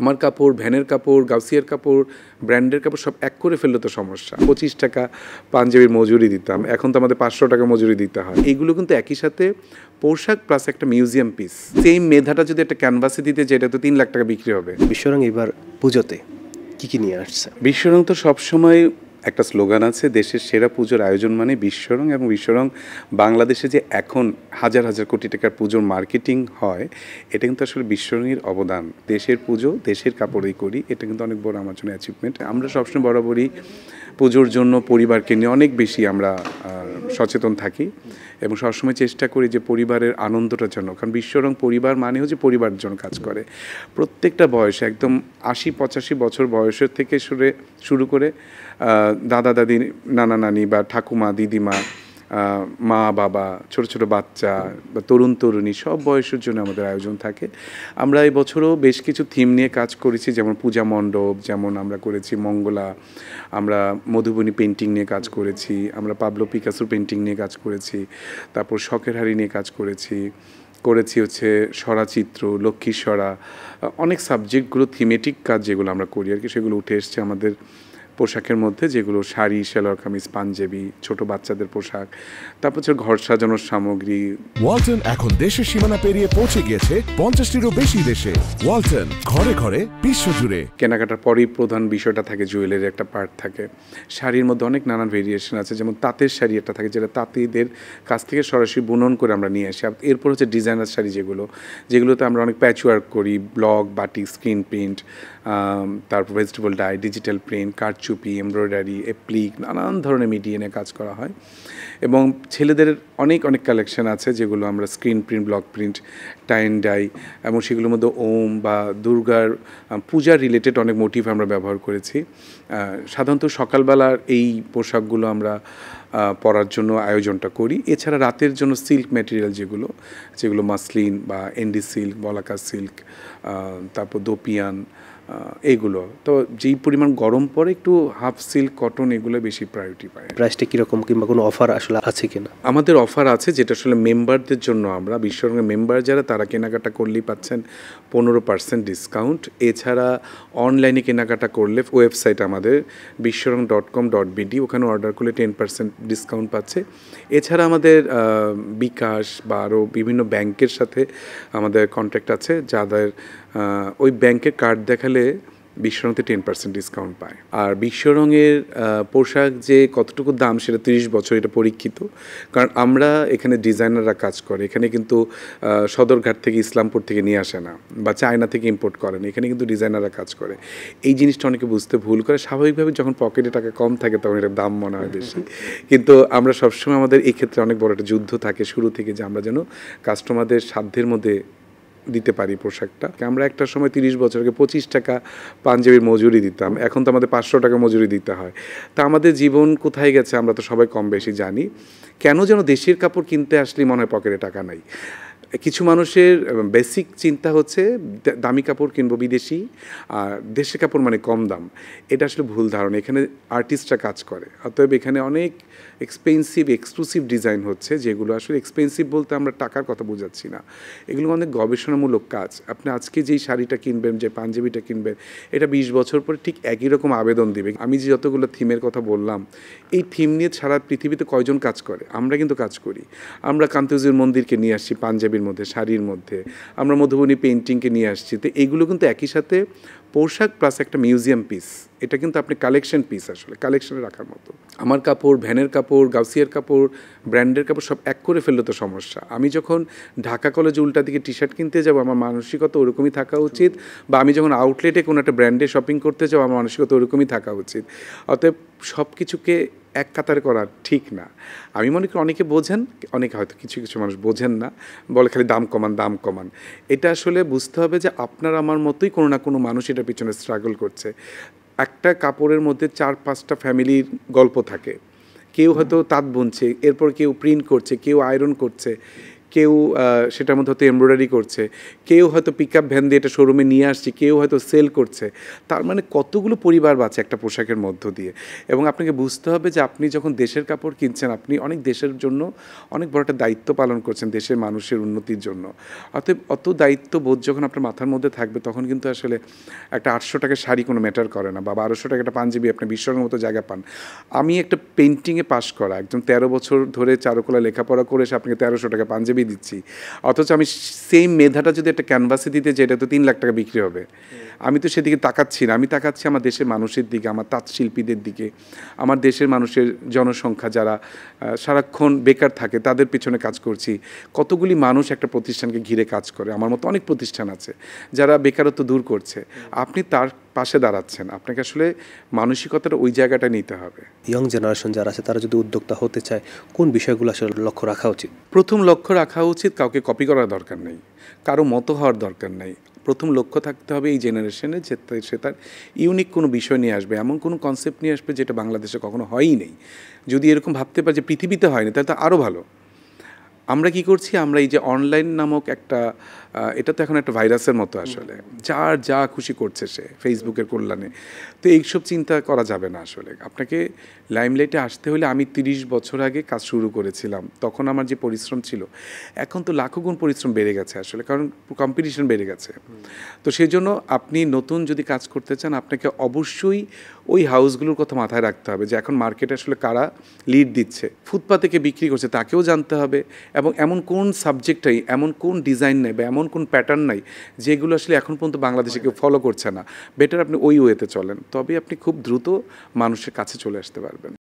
আমার কাপড়, ভ্যানের কাপড়, গাউসিয়ার কাপড়, ব্র্যান্ডের কাপড় সব এক করে ফেললে তো সমস্যা। 25 টাকা পাঞ্জাবির মজুরি দিতাম, এখন তো আমাদের 500 টাকা মজুরি দিতে হয়। এইগুলো কিন্তু একই সাথে পোশাক প্লাস একটা মিউজিয়াম পিস। সেই মেধাটা যদি একটা ক্যানভাসে দিতে চাই, এটা তো 3 লাখ টাকা বিক্রি হবে। বিশ্বরং এবার পুজোতে কি নিয়ে আসছে? বিশ্বরং তো সবসময় একটা স্লোগান আছে, দেশের সেরা পুজোর আয়োজন মানে বিশ্বরং, এবং বিশ্বরং বাংলাদেশে যে এখন হাজার হাজার কোটি টাকার পুজোর মার্কেটিং হয়, এটা কিন্তু আসলে বিশ্বরঙের অবদান। দেশের পুজো দেশের কাপড়েই করি, এটা কিন্তু অনেক বড় আমার জন্য অ্যাচিভমেন্ট। আমরা সবসময় বরাবরই পুজোর জন্য পরিবারকে নিয়ে অনেক বেশি আমরা সচেতন থাকি এবং সবসময় চেষ্টা করি যে পরিবারের আনন্দটার জন্য, কারণ বিশ্বরং পরিবার মানে হচ্ছে পরিবারের জন্য কাজ করে। প্রত্যেকটা বয়সে একদম 80-85 বছর বয়সের থেকে শুরু করে দাদা দাদি, নানা নানি বা ঠাকুমা দিদিমা, মা বাবা, ছোট ছোট বাচ্চা বা তরুণ তরুণী সব বয়সের জন্য আমাদের আয়োজন থাকে। আমরা এই বছরও বেশ কিছু থিম নিয়ে কাজ করেছি, যেমন পূজা মণ্ডপ, যেমন আমরা করেছি মঙ্গলা, আমরা মধুবনী পেন্টিং নিয়ে কাজ করেছি, আমরা পাবলো পিকাসোর পেন্টিং নিয়ে কাজ করেছি, তারপর শখের হাড়ি নিয়ে কাজ করেছি হচ্ছে স্বরাচিত্র, লক্ষ্মীর স্বরা, অনেক সাবজেক্টগুলো থিমেটিক কাজ যেগুলো আমরা করি আর কি, সেগুলো উঠে এসছে আমাদের পোশাকের মধ্যে, যেগুলো শাড়ি, সালোয়ার কামিজ, পাঞ্জাবি, ছোট বাচ্চাদের পোশাক, তারপর হচ্ছে ঘর সাজানোর সামগ্রী। ওয়ালটন এখন দেশের সীমানা পেরিয়ে পৌঁছে গিয়েছে 50টিরও বেশি দেশে। ওয়ালটন, ঘরে ঘরে বিশ্বজুড়ে। কেনাকাটার পরেই প্রধান বিষয়টা থাকে জুয়েলারির একটা পার্ট থাকে। শাড়ির মধ্যে অনেক নানান ভেরিয়েশন আছে, যেমন তাঁতের শাড়ি একটা থাকে, যেটা তাঁতিদের কাছ থেকে সরাসরি বুনন করে আমরা নিয়ে আসি। এরপর হচ্ছে ডিজাইনার শাড়ি, যেগুলোতে আমরা অনেক প্যাচওয়ার্ক করি, ব্লক, বাটিক, স্ক্রিন প্রিন্ট, তারপর ভেজিটেবল ডাই, ডিজিটাল প্রিন্ট, কারচুপি, এমব্রয়ডারি, অ্যাপ্লিক, নানান ধরনের মিডিয়ানে কাজ করা হয়। এবং ছেলেদের অনেক কালেকশন আছে, যেগুলো আমরা screen print, block print, টাইন die, এবং সেগুলোর মধ্যে ওম বা দুর্গার পূজার রিলেটেড অনেক মোটিভ আমরা ব্যবহার করেছি। সাধারণত সকালবেলার এই পোশাকগুলো আমরা পরার জন্য আয়োজনটা করি। এছাড়া রাতের জন্য সিল্ক ম্যাটেরিয়াল যেগুলো মাসলিন বা এন্ডি সিল্ক, বলাকা সিল্ক, তারপর দোপিয়ান, এইগুলো তো যেই পরিমাণ গরম পড়ে একটু হাফ সিল্ক, কটন, এগুলো বেশি প্রায়োরিটি পায়। প্রাইসটা কীরকম কিংবা কোনো অফার আসলে আছে কিনা? আমাদের অফার আছে, যেটা আসলে মেম্বারদের জন্য। আমরা বিশ্বরঙের মেম্বার যারা, তারা কেনাকাটা করলেই পাচ্ছেন 15% ডিসকাউন্ট। এছাড়া অনলাইনে কেনাকাটা করলে ওয়েবসাইট আমাদের biswarang.com.bd, ওখানে অর্ডার করলে 10% ডিসকাউন্ট পাচ্ছে। এছাড়া আমাদের বিকাশ বা আরও বিভিন্ন ব্যাংকের সাথে আমাদের কন্ট্যাক্ট আছে, যাদের ওই ব্যাংকের কার্ড দেখালে বিশ্বরঙতে 10% ডিসকাউন্ট পায়। আর বিশ্বরঙের পোশাক যে কতটুকু দাম, সেটা 30 বছর এটা পরীক্ষিত, কারণ আমরা এখানে ডিজাইনাররা কাজ করে। এখানে কিন্তু সদরঘাট থেকে, ইসলামপুর থেকে নিয়ে আসে না, বা চায়না থেকে ইম্পোর্ট করে না, এখানে কিন্তু ডিজাইনাররা কাজ করে। এই জিনিসটা অনেকে বুঝতে ভুল করে। স্বাভাবিকভাবে যখন পকেটে টাকা কম থাকে তখন এটার দাম মনে হয় বেশি, কিন্তু আমরা সবসময় আমাদের এই ক্ষেত্রে অনেক বড় একটা যুদ্ধ থাকে শুরু থেকে, যে আমরা যেন কাস্টমারদের সাধ্যের মধ্যে দিতে পারি পোশাকটা। আমরা একটা সময় 30 বছর আগে 25 টাকা পাঞ্জাবির মজুরি দিতাম, এখন তো আমাদের 500 টাকা মজুরি দিতে হয়। তা আমাদের জীবন কোথায় গেছে আমরা তো সবাই কম বেশি জানি। কেন যেন দেশের কাপড় কিনতে আসলেই মনে হয় পকেটে টাকা নাই। কিছু মানুষের বেসিক চিন্তা হচ্ছে দামি কাপড় কিনবো বিদেশি, আর দেশের কাপড় মানে কম দাম। এটা আসলে ভুল ধারণা। এখানে আর্টিস্টরা কাজ করে, অতএব এখানে অনেক এক্সপেন্সিভ এক্সক্লুসিভ ডিজাইন হচ্ছে, যেগুলো আসলে এক্সপেন্সিভ বলতে আমরা টাকার কথা বোঝাচ্ছি না, এগুলো অনেক গবেষণামূলক কাজ। আপনি আজকে যেই শাড়িটা কিনবেন, যে পাঞ্জাবিটা কিনবেন, এটা 20 বছর পরে ঠিক একই রকম আবেদন দিবে। আমি যে যতগুলো থিমের কথা বললাম, এই থিম নিয়ে সারা পৃথিবীতে কয়জন কাজ করে? আমরা কিন্তু কাজ করি। আমরা কান্তজির মন্দিরকে নিয়ে আসছি পাঞ্জাবির মধ্যে, শাড়ির মধ্যে, আমরা মধুবনী পেন্টিংকে নিয়ে আসছি। তো এইগুলো কিন্তু একই সাথে পোশাক প্লাস একটা মিউজিয়াম পিস। এটা কিন্তু আপনি কালেকশন পিস, আসলে কালেকশনে রাখার মতো। আমার কাপড়, ভ্যানের কাপড়, গাউসিয়ার কাপড়, ব্র্যান্ডের কাপড় সব এক করে ফেললে তো সমস্যা। আমি যখন ঢাকা কলেজে উল্টা দিকে টি শার্ট কিনতে যাবো, আমার মানসিকতা ওরকমই থাকা উচিত, বা আমি যখন আউটলেটে কোনো একটা ব্র্যান্ডে শপিং করতে যাবো, আমার মানসিকতা ওরকমই থাকা উচিত। অতএব সব কিছুকে এক কাতারে করা ঠিক না। আমি মনে করি অনেকে বোঝেন, অনেকে হয়তো কিছু মানুষ বোঝেন না, বলে খালি দাম কমান। এটা আসলে বুঝতে হবে যে আপনার আমার মতোই কোনো না কোনো মানুষ এটার পিছনে স্ট্রাগল করছে। একটা কাপড়ের মধ্যে 4-5টা ফ্যামিলির গল্প থাকে। কেউ হয়তো তাঁত বুনছে, এরপর কেউ প্রিন্ট করছে, কেউ আয়রন করছে, কেউ সেটার মধ্যে হয়তো এমব্রয়ডারি করছে, কেউ হয়তো পিক আপ ভ্যান দিয়ে এটা শোরুমে নিয়ে আসছে, কেউ হয়তো সেল করছে। তার মানে কতগুলো পরিবার বাঁচে একটা পোশাকের মধ্য দিয়ে। এবং আপনাকে বুঝতে হবে যে আপনি যখন দেশের কাপড় কিনছেন, আপনি অনেক দেশের জন্য অনেক বড় একটা দায়িত্ব পালন করছেন, দেশের মানুষের উন্নতির জন্য। অতএব অত দায়িত্ববোধ যখন আপনার মাথার মধ্যে থাকবে, তখন কিন্তু আসলে একটা 800 টাকার শাড়ি কোনো ম্যাটার করে না, বা 1200 টাকা একটা পাঞ্জাবি আপনি বিশ্বরঙ্গের মতো জায়গা পান। আমি একটা পেন্টিংয়ে পাশ করা একজন 13 বছর ধরে চারুকলা লেখাপড়া করে এসে আপনাকে 1300 টাকা পাঞ্জাবি দিচ্ছি, অথচ আমি সেই মেধাটা যদি একটা ক্যানভাসে দিতে যাই, এটা তো 3 লাখ টাকা বিক্রি হবে। আমি তো সেদিকে তাকাচ্ছি না, আমি তাকাচ্ছি আমার দেশের মানুষের দিকে, আমার তাঁত শিল্পীদের দিকে, আমার দেশের মানুষের জনসংখ্যা যারা সারাক্ষণ বেকার থাকে তাদের পিছনে কাজ করছি। কতগুলি মানুষ একটা প্রতিষ্ঠানকে ঘিরে কাজ করে, আমার মতো অনেক প্রতিষ্ঠান আছে যারা বেকারত্ব দূর করছে। আপনি তার পাশে দাঁড়াচ্ছেন, আপনাকে আসলে মানসিকতাটা ওই জায়গাটা নিতে হবে। ইয়ং জেনারেশন যারা আছে তারা যদি উদ্যোক্তা হতে চায়, কোন বিষয়গুলো আসলে লক্ষ্য রাখা উচিত? প্রথম লক্ষ্য রাখা উচিত, কাউকে কপি করার দরকার নেই, কারো মতো হওয়ার দরকার নেই। প্রথম লক্ষ্য থাকতে হবে এই জেনারেশনে যে সে তার ইউনিক কোনো বিষয় নিয়ে আসবে, এমন কোনো কনসেপ্ট নিয়ে আসবে যেটা বাংলাদেশে কখনো হয়ই নেই। যদি এরকম ভাবতে পারে যে পৃথিবীতে হয়নি, তাহলে তো আরও ভালো। আমরা কি করছি, আমরা এই যে অনলাইন নামক একটা এটা তো এখন একটা ভাইরাসের মতো, আসলে যার যা খুশি করছে সে ফেসবুকের কল্যাণে। তো এইসব চিন্তা করা যাবে না। আসলে আপনাকে লাইমলাইটে আসতে হলে, আমি 30 বছর আগে কাজ শুরু করেছিলাম, তখন আমার যে পরিশ্রম ছিল, এখন তো লাখো গুণ পরিশ্রম বেড়ে গেছে আসলে, কারণ কম্পিটিশন বেড়ে গেছে। তো সেই জন্য আপনি নতুন যদি কাজ করতে চান, আপনাকে অবশ্যই ওই হাউসগুলোর কথা মাথায় রাখতে হবে যে এখন মার্কেটে আসলে কারা লিড দিচ্ছে, ফুটপাতে কে বিক্রি করছে তাকেও জানতে হবে, এবং এমন কোন সাবজেক্টটাই, এমন কোন ডিজাইন নেই বা এমন কোন প্যাটার্ন নাই যেগুলো আসলে এখন পর্যন্ত বাংলাদেশে কেউ ফলো করছে না। বেটার আপনি ওই ওয়েতে চলেন, তবে আপনি খুব দ্রুত মানুষের কাছে চলে আসতে পারবেন।